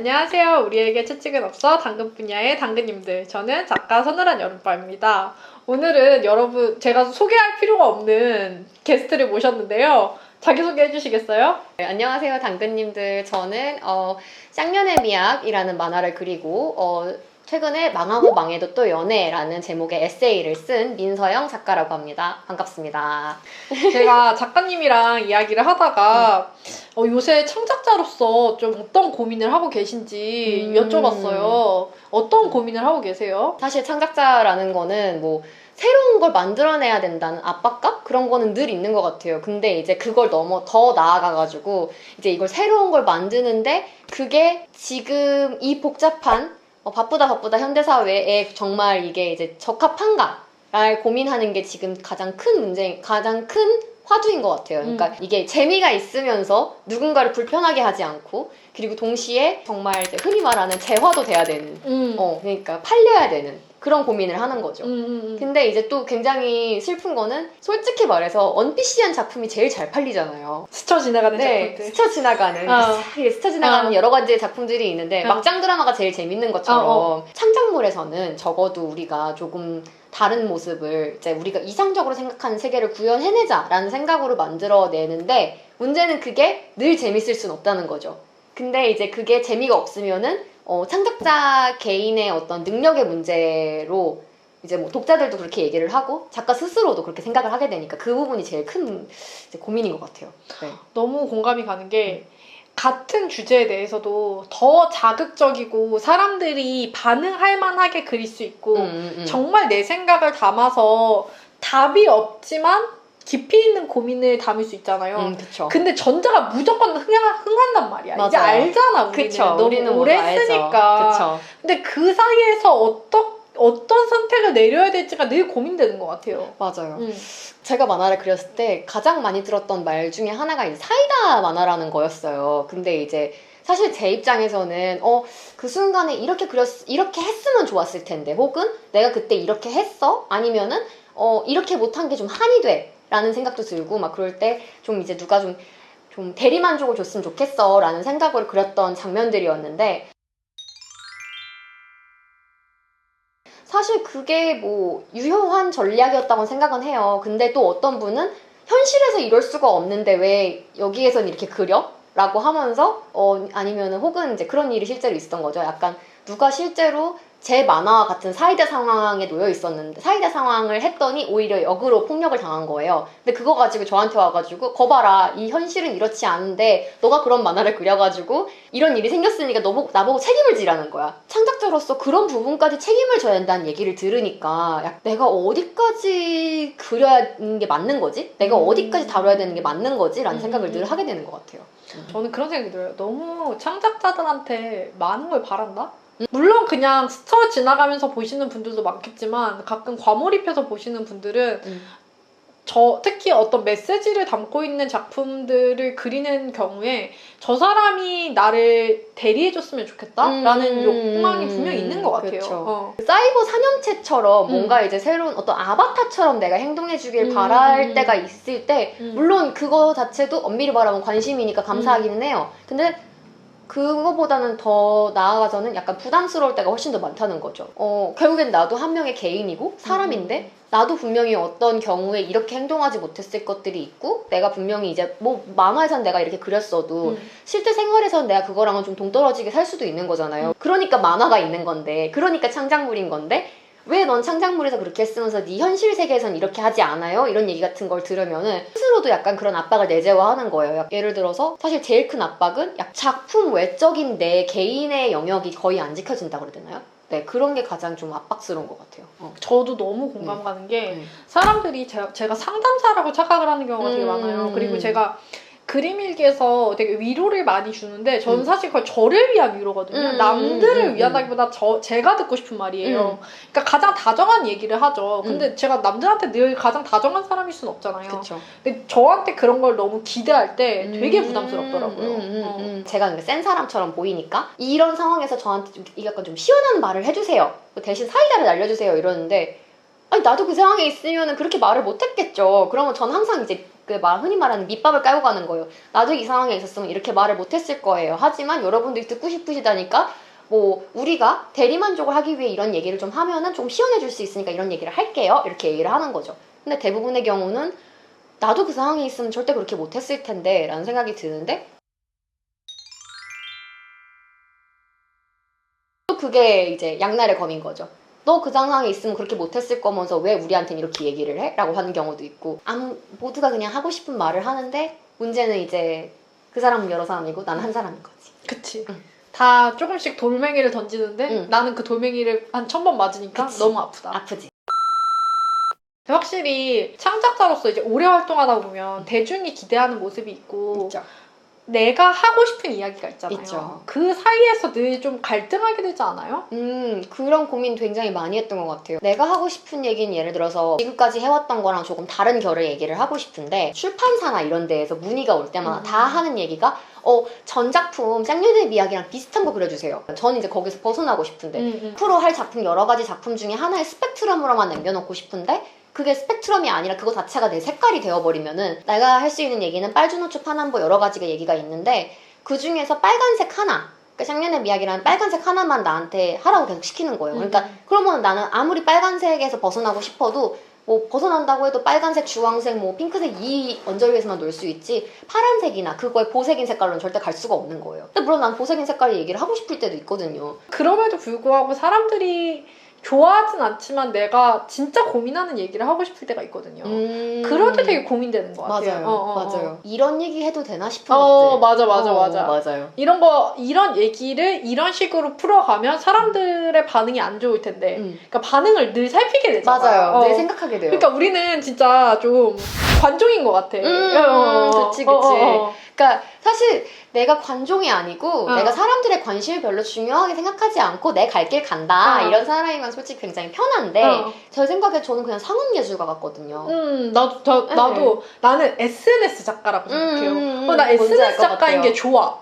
안녕하세요. 우리에게 채찍은 없어 당근 분야의 당근님들. 저는 작가 서늘한 여름밤입니다. 오늘은 여러분 제가 소개할 필요가 없는 게스트를 모셨는데요. 자기소개 해주시겠어요? 네, 안녕하세요 당근님들. 저는 쌍년의 미학이라는 만화를 그리고 최근에 망하고 망해도 또 연애라는 제목의 에세이를 쓴 민서영 작가라고 합니다. 반갑습니다. 제가 작가님이랑 이야기를 하다가 요새 창작자로서 좀 어떤 고민을 하고 계신지 여쭤봤어요. 어떤 고민을 하고 계세요? 사실 창작자라는 거는 뭐 새로운 걸 만들어내야 된다는 압박감? 그런 거는 늘 있는 것 같아요. 근데 이제 그걸 넘어 더 나아가가지고 이제 이걸 새로운 걸 만드는데 그게 지금 이 복잡한 바쁘다 현대사회에 정말 이게 이제 적합한가를 고민하는 게 지금 가장 큰 화두인 것 같아요. 그러니까 이게 재미가 있으면서 누군가를 불편하게 하지 않고, 그리고 동시에 정말 이제 흔히 말하는 재화도 돼야 되는, 그러니까 팔려야 되는 그런 고민을 하는 거죠. 근데 이제 또 굉장히 슬픈 거는 솔직히 말해서 언피시한 작품이 제일 잘 팔리잖아요. 스쳐 지나가는 네, 작품들. 스쳐 지나가는 여러 가지의 작품들이 있는데 막장 드라마가 제일 재밌는 것처럼 창작물에서는 적어도 우리가 조금 다른 모습을 이제 우리가 이상적으로 생각하는 세계를 구현해내자라는 생각으로 만들어내는데, 문제는 그게 늘 재밌을 순 없다는 거죠. 근데 이제 그게 재미가 없으면은 창작자 개인의 어떤 능력의 문제로 이제 뭐 독자들도 그렇게 얘기를 하고 작가 스스로도 그렇게 생각을 하게 되니까 그 부분이 제일 큰 이제 고민인 것 같아요. 네. 너무 공감이 가는 게 같은 주제에 대해서도 더 자극적이고 사람들이 반응할 만하게 그릴 수 있고 정말 내 생각을 담아서 답이 없지만 깊이 있는 고민을 담을 수 있잖아요. 그쵸. 근데 전자가 무조건 흥한단 말이야. 맞아요. 이제 알잖아, 우리는. 그쵸. 너무 우리는 오래 알죠. 했으니까. 그쵸. 근데 그 사이에서 어떤 선택을 내려야 될지가 늘 고민되는 것 같아요. 맞아요. 제가 만화를 그렸을 때 가장 많이 들었던 말 중에 하나가 이제 사이다 만화라는 거였어요. 근데 이제 사실 제 입장에서는 그 순간에 이렇게 했으면 좋았을 텐데, 혹은 내가 그때 이렇게 했어? 아니면은 이렇게 못한 게 좀 한이 돼 라는 생각도 들고, 막 그럴 때 좀 이제 누가 좀 대리만족을 줬으면 좋겠어 라는 생각으로 그렸던 장면들이었는데, 사실 그게 뭐 유효한 전략이었다고 생각은 해요. 근데 또 어떤 분은 현실에서 이럴 수가 없는데 왜 여기에선 이렇게 그려? 라고 하면서 아니면은 혹은 이제 그런 일이 실제로 있었던 거죠. 약간 누가 실제로 제 만화와 같은 사이다 상황에 놓여 있었는데, 사이다 상황을 했더니 오히려 역으로 폭력을 당한 거예요. 근데 그거 가지고 저한테 와가지고 거봐라, 이 현실은 이렇지 않은데 너가 그런 만화를 그려가지고 이런 일이 생겼으니까 나보고 책임을 지라는 거야. 창작자로서 그런 부분까지 책임을 져야 한다는 얘기를 들으니까 내가 어디까지 그려야 하는 게 맞는 거지? 내가 어디까지 다뤄야 되는 게 맞는 거지? 라는 생각을 늘 하게 되는 것 같아요. 저는 그런 생각이 들어요. 너무 창작자들한테 많은 걸 바란다? 물론 그냥 스쳐 지나가면서 보시는 분들도 많겠지만 가끔 과몰입해서 보시는 분들은 특히 어떤 메시지를 담고 있는 작품들을 그리는 경우에 저 사람이 나를 대리해줬으면 좋겠다라는 욕망이 분명히 있는 것 같아요. 사이버 사념체처럼 뭔가 이제 새로운 어떤 아바타처럼 내가 행동해주길 바랄 때가 있을 때 물론 그거 자체도 엄밀히 말하면 관심이니까 감사하기는 해요. 근데 그거보다는 더 나아가서는 약간 부담스러울 때가 훨씬 더 많다는 거죠. 결국엔 나도 한 명의 개인이고 사람인데 나도 분명히 어떤 경우에 이렇게 행동하지 못했을 것들이 있고, 내가 분명히 이제 뭐 만화에선 내가 이렇게 그렸어도 실제 생활에선 내가 그거랑은 좀 동떨어지게 살 수도 있는 거잖아요. 그러니까 만화가 있는 건데, 그러니까 창작물인 건데, 왜 넌 창작물에서 그렇게 했으면서 네 현실 세계에선 이렇게 하지 않아요? 이런 얘기 같은 걸 들으면은 스스로도 약간 그런 압박을 내재화하는 거예요. 예를 들어서 사실 제일 큰 압박은 작품 외적인 내 개인의 영역이 거의 안 지켜진다고 그래야 되나요? 네, 그런 게 가장 좀 압박스러운 것 같아요. 저도 너무 공감 가는 게 사람들이 제가 상담사라고 착각을 하는 경우가 되게 많아요. 그리고 제가 그림 일기에서 되게 위로를 많이 주는데 저는 사실 그걸 저를 위한 위로거든요. 남들을 위한다기보다 제가 듣고 싶은 말이에요. 그러니까 가장 다정한 얘기를 하죠. 근데 제가 남들한테 늘 가장 다정한 사람일 수는 없잖아요. 그쵸. 근데 저한테 그런 걸 너무 기대할 때 되게 부담스럽더라고요. 제가 센 사람처럼 보이니까 이런 상황에서 저한테 좀 약간 좀 시원한 말을 해주세요. 대신 사이다를 날려주세요. 이러는데, 아니 나도 그 상황에 있으면 그렇게 말을 못했겠죠. 그러면 저는 항상 이제 흔히 말하는 밑밥을 깔고 가는 거예요. 나도 이 상황에 있었으면 이렇게 말을 못했을 거예요. 하지만 여러분들이 듣고 싶으시다니까 뭐 우리가 대리만족을 하기 위해 이런 얘기를 좀 하면은 좀 시원해질 수 있으니까 이런 얘기를 할게요. 이렇게 얘기를 하는 거죠. 근데 대부분의 경우는 나도 그 상황에 있으면 절대 그렇게 못했을 텐데 라는 생각이 드는데 또 그게 이제 양날의 검인 거죠. 너 그 상황에 있으면 그렇게 못했을 거면서 왜 우리한테는 이렇게 얘기를 해? 라고 하는 경우도 있고 모두가 그냥 하고 싶은 말을 하는데 문제는 이제 그 사람은 여러 사람이고 나는 한 사람인 거지. 그치. 응. 다 조금씩 돌멩이를 던지는데 응. 나는 그 돌멩이를 한 1000번 맞으니까 그치. 너무 아프다. 아프지. 확실히 창작자로서 이제 오래 활동하다 보면 대중이 기대하는 모습이 있고 있죠. 내가 하고 싶은 이야기가 있잖아요. 있죠. 그 사이에서 늘 좀 갈등하게 되지 않아요? 그런 고민 굉장히 많이 했던 것 같아요. 내가 하고 싶은 얘기는 예를 들어서 지금까지 해왔던 거랑 조금 다른 결의 얘기를 하고 싶은데 출판사나 이런 데에서 문의가 올 때마다 다 하는 얘기가 전작품 쌍년의 이야기랑 비슷한 거 그려주세요. 저는 이제 거기서 벗어나고 싶은데 앞으로 할 작품 여러 가지 작품 중에 하나의 스펙트럼으로만 남겨놓고 싶은데 그게 스펙트럼이 아니라 그거 자체가 내 색깔이 되어버리면은 내가 할 수 있는 얘기는 빨주노초 파남보 여러 가지가 얘기가 있는데 그 중에서 빨간색 하나 그러니까 쌍년의 이야기라는 빨간색 하나만 나한테 하라고 계속 시키는 거예요. 그러니까 그러면 나는 아무리 빨간색에서 벗어나고 싶어도 뭐 벗어난다고 해도 빨간색, 주황색, 뭐 핑크색 이 언저리에서만 놀 수 있지 파란색이나 그거의 보색인 색깔로는 절대 갈 수가 없는 거예요. 근데 물론 난 보색인 색깔의 얘기를 하고 싶을 때도 있거든요. 그럼에도 불구하고 사람들이 좋아하진 않지만 내가 진짜 고민하는 얘기를 하고 싶을 때가 있거든요. 그럴 때 되게 고민되는 것 같아요. 맞아요. 이런 얘기 해도 되나 싶은 것들. 맞아요. 이런 얘기를 이런 식으로 풀어가면 사람들의 반응이 안 좋을 텐데, 그러니까 반응을 늘 살피게 되잖아요. 맞아요. 늘 생각하게 돼요. 그러니까 우리는 진짜 좀 관종인 것 같아. 그치. 그러니까 사실 내가 관종이 아니고 내가 사람들의 관심을 별로 중요하게 생각하지 않고 내 갈 길 간다 이런 사람이면 솔직히 굉장히 편한데 제 생각에 저는 그냥 상업예술가 같거든요. 나도 나는 SNS 작가라고 생각해요. 나 SNS 작가인 게 좋아.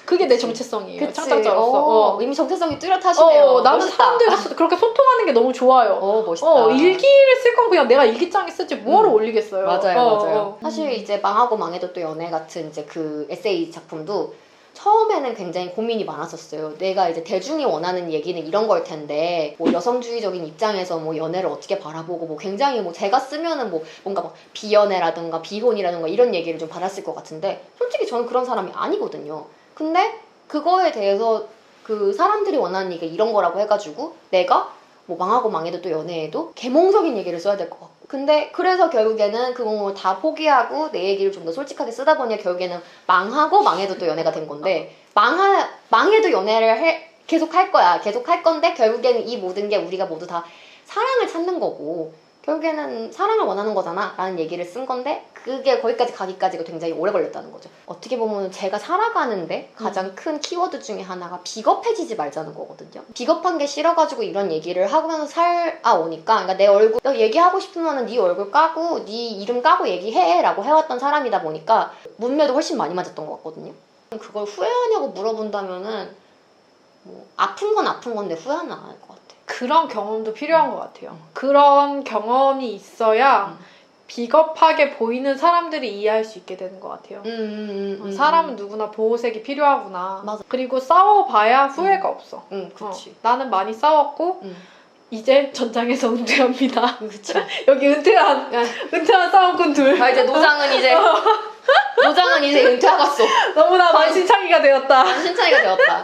그게 내 정체성이에요. 그치. 창작자로서. 이미 정체성이 뚜렷하시네요. 나는 멋있다. 사람들과 그렇게 소통하는 게 너무 좋아요. 멋있다. 일기를 쓸 건 그냥 내가 일기장에 쓰지 뭐하러 올리겠어요. 맞아요. 사실 이제 망하고 망해도 또 연애 같은 이제 그 에세이 작품도 처음에는 굉장히 고민이 많았었어요. 내가 이제 대중이 원하는 얘기는 이런 걸 텐데 뭐 여성주의적인 입장에서 뭐 연애를 어떻게 바라보고 뭐 굉장히 뭐 제가 쓰면은 뭐 뭔가 막 비연애라든가 비혼이라든가 이런 얘기를 좀 받았을 것 같은데 솔직히 저는 그런 사람이 아니거든요. 근데 그거에 대해서 그 사람들이 원하는 얘기가 이런 거라고 해가지고 내가 뭐 망하고 망해도 또 연애해도 개몽적인 얘기를 써야 될 것 같고 근데 그래서 결국에는 그거 다 포기하고 내 얘기를 좀 더 솔직하게 쓰다 보니 결국에는 망하고 망해도 또 연애가 된 건데 망해도 연애를 계속 할 거야. 계속 할 건데 결국에는 이 모든 게 우리가 모두 다 사랑을 찾는 거고 결국에는 사랑을 원하는 거잖아 라는 얘기를 쓴 건데 그게 거기까지 가기까지가 굉장히 오래 걸렸다는 거죠. 어떻게 보면 제가 살아가는데 가장 큰 키워드 중에 하나가 비겁해지지 말자는 거거든요. 비겁한 게 싫어가지고 이런 얘기를 하면서 살아오니까 그러니까 내 얼굴 너 얘기하고 싶으면 네 얼굴 까고 네 이름 까고 얘기해 라고 해왔던 사람이다 보니까 문매도 훨씬 많이 맞았던 것 같거든요. 그걸 후회하냐고 물어본다면은 뭐 아픈 건 아픈 건데 후회는 안 할 것 같아요. 그런 경험도 필요한 것 같아요. 그런 경험이 있어야 비겁하게 보이는 사람들이 이해할 수 있게 되는 것 같아요. 사람은 누구나 보호색이 필요하구나. 맞아. 그리고 싸워봐야 후회가 없어. 그치. 나는 많이 싸웠고 이제 전장에서 은퇴합니다. 그쵸. 여기 은퇴한 싸움꾼 둘. 이제 노장은 이제 은퇴하갔어. 너무나 만신창이가 되었다. 만신창이가 되었다.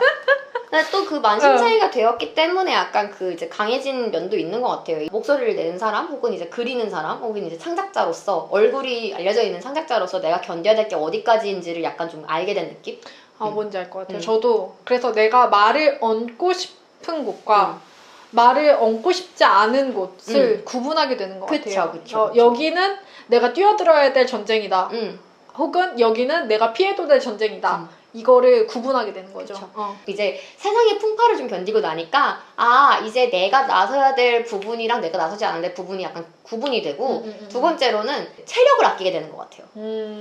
근데 또 그 만신창이가 되었기 때문에 약간 그 이제 강해진 면도 있는 것 같아요. 목소리를 내는 사람, 혹은 이제 그리는 사람, 혹은 이제 창작자로서 얼굴이 알려져 있는 창작자로서 내가 견뎌야 될 게 어디까지인지를 약간 좀 알게 된 느낌? 뭔지 알 것 같아요. 저도 그래서 내가 말을 얹고 싶은 곳과 말을 얹고 싶지 않은 곳을 구분하게 되는 것 같아요. 그쵸. 여기는 내가 뛰어들어야 될 전쟁이다. 혹은 여기는 내가 피해도 될 전쟁이다. 이거를 구분하게 되는 거죠. 이제 세상의 풍파를 좀 견디고 나니까 이제 내가 나서야 될 부분이랑 내가 나서지 않아야 될 부분이 약간 구분이 되고 두 번째로는 체력을 아끼게 되는 것 같아요.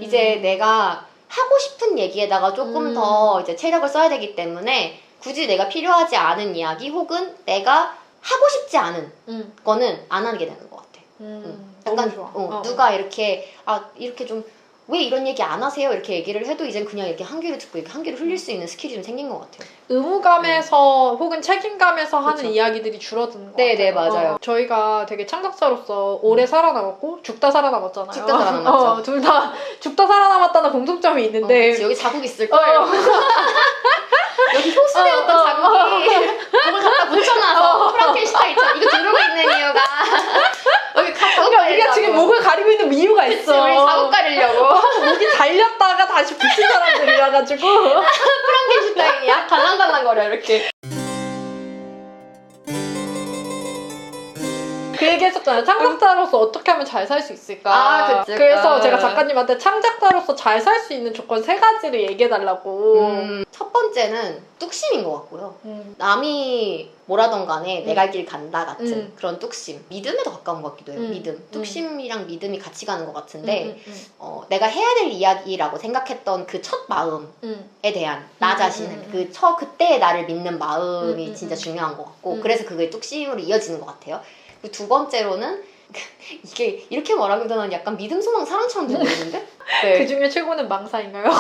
이제 내가 하고 싶은 얘기에다가 조금 더 이제 체력을 써야 되기 때문에 굳이 내가 필요하지 않은 이야기 혹은 내가 하고 싶지 않은 거는 안 하게 되는 것 같아. 너무 좋아. 누가 이렇게 이렇게 좀 왜 이런 얘기 안 하세요? 이렇게 얘기를 해도 이젠 그냥 이렇게 한 귀를 듣고 이렇게 한 귀를 흘릴 수 있는 스킬이 좀 생긴 것 같아요. 의무감에서 혹은 책임감에서 하는 그쵸. 이야기들이 줄어드는 것 네네, 같아요. 맞아요. 저희가 되게 창작자로서 오래 살아남았고 죽다 살아남았잖아요. 죽다 살아남았죠. 둘 다 죽다 살아남았다는 공통점이 있는데 그치, 여기 자국 있을 거예요. 여기 효수되었던 자국이 목을 갖다 붙여놔서 프랑켄슈타인처럼 이거 들고 있는 이유가 여기 자국 그러니까 우리가 지금 목을 가리고 있는 이유가 그치, 있어. 우리 자국 가리려고. 목이 잘렸다가 다시 붙인 사람들이라 가지고 프랑켄슈타인이야? 달랑달랑거려 이렇게. 그 얘기 했었잖아요. 창작자로서 어떻게 하면 잘 살 수 있을까. 그치. 그래서 제가 작가님한테 창작자로서 잘 살 수 있는 조건 3가지를 얘기해달라고. 첫 번째는 뚝심인 것 같고요. 남이 뭐라던 간에 내가 할 길 간다 같은 그런 뚝심. 믿음에도 가까운 것 같기도 해요. 믿음. 뚝심이랑 믿음이 같이 가는 것 같은데 내가 해야 될 이야기라고 생각했던 그 첫 마음에 대한 나 자신은 그때의 나를 믿는 마음이 진짜 중요한 것 같고 그래서 그게 뚝심으로 이어지는 것 같아요. 그리고 두 번째로는 이게 이렇게 말하기도 는 약간 믿음, 소망, 사랑처럼 들리는데? 네. 그 중에 최고는 망사인가요?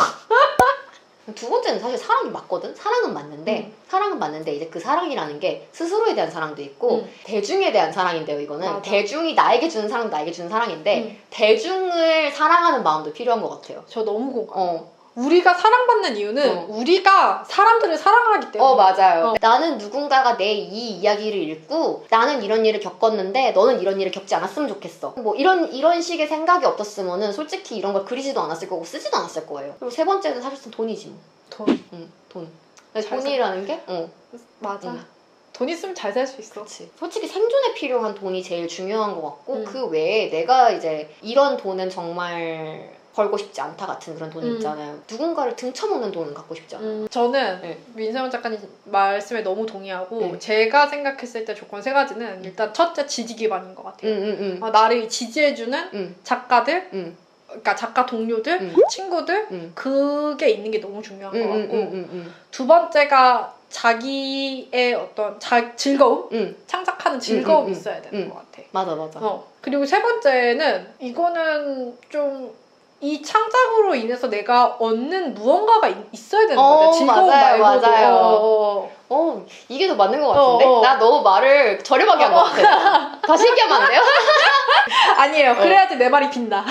두 번째는 사실 사랑이 맞거든? 사랑은 맞는데 이제 그 사랑이라는 게 스스로에 대한 사랑도 있고 대중에 대한 사랑인데요, 이거는. 맞아. 대중이 나에게 주는 사랑도 나에게 주는 사랑인데 대중을 사랑하는 마음도 필요한 것 같아요. 저 너무 공감. 우리가 사랑받는 이유는 우리가 사람들을 사랑하기 때문에. 맞아요. 나는 누군가가 내 이 이야기를 읽고 나는 이런 일을 겪었는데 너는 이런 일을 겪지 않았으면 좋겠어. 뭐 이런 식의 생각이 없었으면은 솔직히 이런 걸 그리지도 않았을 거고 쓰지도 않았을 거예요. 그리고 세 번째는 사실상 돈이지 뭐. 돈. 돈이라는 게? 맞아. 돈 있으면 잘 살 수 있어. 그치. 솔직히 생존에 필요한 돈이 제일 중요한 것 같고 그 외에 내가 이제 이런 돈은 정말 벌고 싶지 않다 같은 그런 돈이 있잖아요. 누군가를 등쳐먹는 돈은 갖고 싶지 않아요. 저는 민세원 작가님 말씀에 너무 동의하고 제가 생각했을 때 조건 3가지는 일단 첫째 지지 기반인 것 같아요. 나를 지지해주는 작가들, 그러니까 작가 동료들, 친구들 그게 있는 게 너무 중요한 것 같고 두 번째가 자기의 어떤 즐거움? 창작하는 즐거움이 있어야 되는 것 같아. 맞아. 그리고 세 번째는 이거는 좀 이 창작으로 인해서 내가 얻는 무언가가 있어야 되는 것 같아. 즐거움 말고도. 맞아요. 이게 더 맞는 것 같은데? 나 너무 말을 저렴하게 한 것 같아. 다시 얘기하면 안 돼요? 아니에요. 그래야지 내 말이 빈다.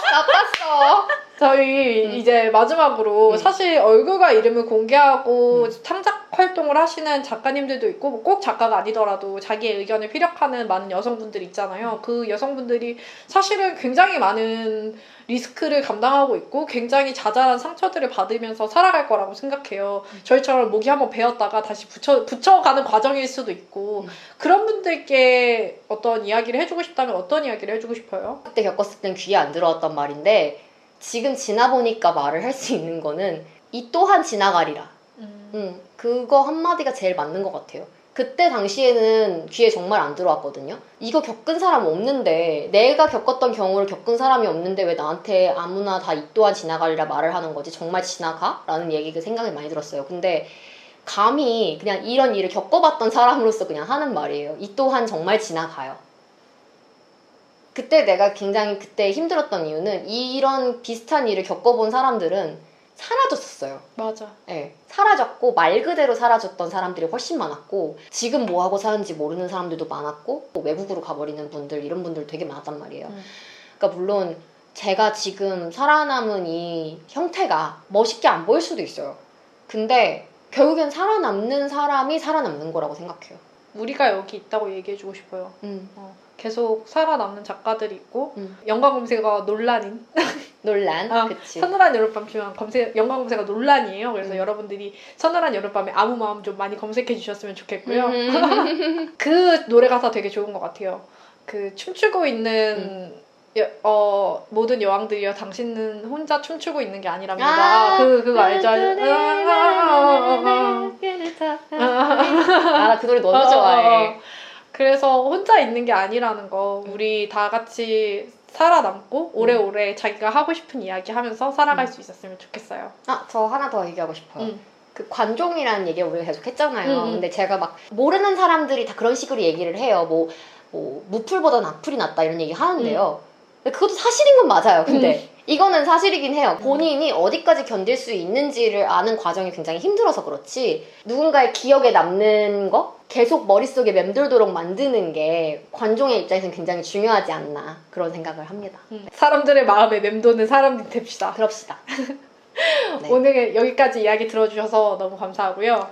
나빴어. 저희 이제 마지막으로 사실 얼굴과 이름을 공개하고 창작 활동을 하시는 작가님들도 있고 뭐 꼭 작가가 아니더라도 자기의 의견을 피력하는 많은 여성분들 있잖아요. 그 여성분들이 사실은 굉장히 많은 리스크를 감당하고 있고 굉장히 자잘한 상처들을 받으면서 살아갈 거라고 생각해요. 저희처럼 목이 한번 베었다가 다시 붙여가는 과정일 수도 있고 그런 분들께 어떤 이야기를 해주고 싶다면 어떤 이야기를 해주고 싶어요? 그때 겪었을 땐 귀에 안 들어왔단 말인데 지금 지나보니까 말을 할 수 있는 거는 이 또한 지나가리라. 그거 한마디가 제일 맞는 것 같아요. 그때 당시에는 귀에 정말 안 들어왔거든요. 이거 겪은 사람 없는데 내가 겪었던 경우를 겪은 사람이 없는데 왜 나한테 아무나 다 이 또한 지나가리라 말을 하는 거지? 정말 지나가? 라는 얘기가 생각이 많이 들었어요. 근데 감히 그냥 이런 일을 겪어봤던 사람으로서 그냥 하는 말이에요. 이 또한 정말 지나가요. 그때 내가 굉장히 그때 힘들었던 이유는 이런 비슷한 일을 겪어본 사람들은 사라졌었어요. 맞아. 네, 사라졌고 말 그대로 사라졌던 사람들이 훨씬 많았고 지금 뭐하고 사는지 모르는 사람들도 많았고 외국으로 가버리는 분들 이런 분들 되게 많았단 말이에요. 그러니까 물론 제가 지금 살아남은 이 형태가 멋있게 안 보일 수도 있어요. 근데 결국엔 살아남는 사람이 살아남는 거라고 생각해요. 우리가 여기 있다고 얘기해주고 싶어요. 계속 살아남는 작가들이 있고 연관 검색어 논란인 논란. 그치. 서늘한 여름밤 주면 연관 검색어 논란이에요. 그래서 여러분들이 서늘한 여름밤에 아무 마음 좀 많이 검색해 주셨으면 좋겠고요. 그 노래 가사 되게 좋은 것 같아요. 그 춤추고 있는 모든 여왕들이여 당신은 혼자 춤추고 있는 게 아니랍니다. 그거 알죠? 나 그 노래 너무 좋아해. 그래서 혼자 있는 게 아니라는 거 우리 다 같이 살아남고 오래오래 자기가 하고 싶은 이야기 하면서 살아갈 수 있었으면 좋겠어요. 저 하나 더 얘기하고 싶어요. 그 관종이라는 얘기 우리가 계속 했잖아요. 근데 제가 막 모르는 사람들이 다 그런 식으로 얘기를 해요. 뭐 뭐 무풀보다는 악플이 낫다 이런 얘기 하는데요. 근데 그것도 사실인 건 맞아요. 근데 이거는 사실이긴 해요. 본인이 어디까지 견딜 수 있는지를 아는 과정이 굉장히 힘들어서 그렇지 누군가의 기억에 남는 거 계속 머릿속에 맴돌도록 만드는 게 관종의 입장에서는 굉장히 중요하지 않나 그런 생각을 합니다. 사람들의 마음에 맴도는 사람들이 됩시다. 그럽시다. 네. 오늘 여기까지 이야기 들어주셔서 너무 감사하고요.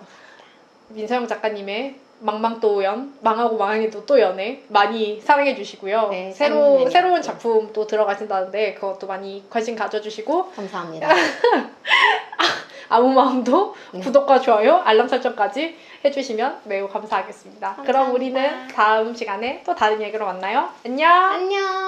민서영 작가님의 망망또연, 망하고 망하기도 또 연애 많이 사랑해 주시고요. 네, 새로운 작품 또 들어가신다는데 그것도 많이 관심 가져주시고 감사합니다. 아무 마음도 네. 구독과 좋아요, 알람 설정까지 해주시면 매우 감사하겠습니다. 감사합니다. 그럼 우리는 다음 시간에 또 다른 얘기로 만나요. 안녕! 안녕.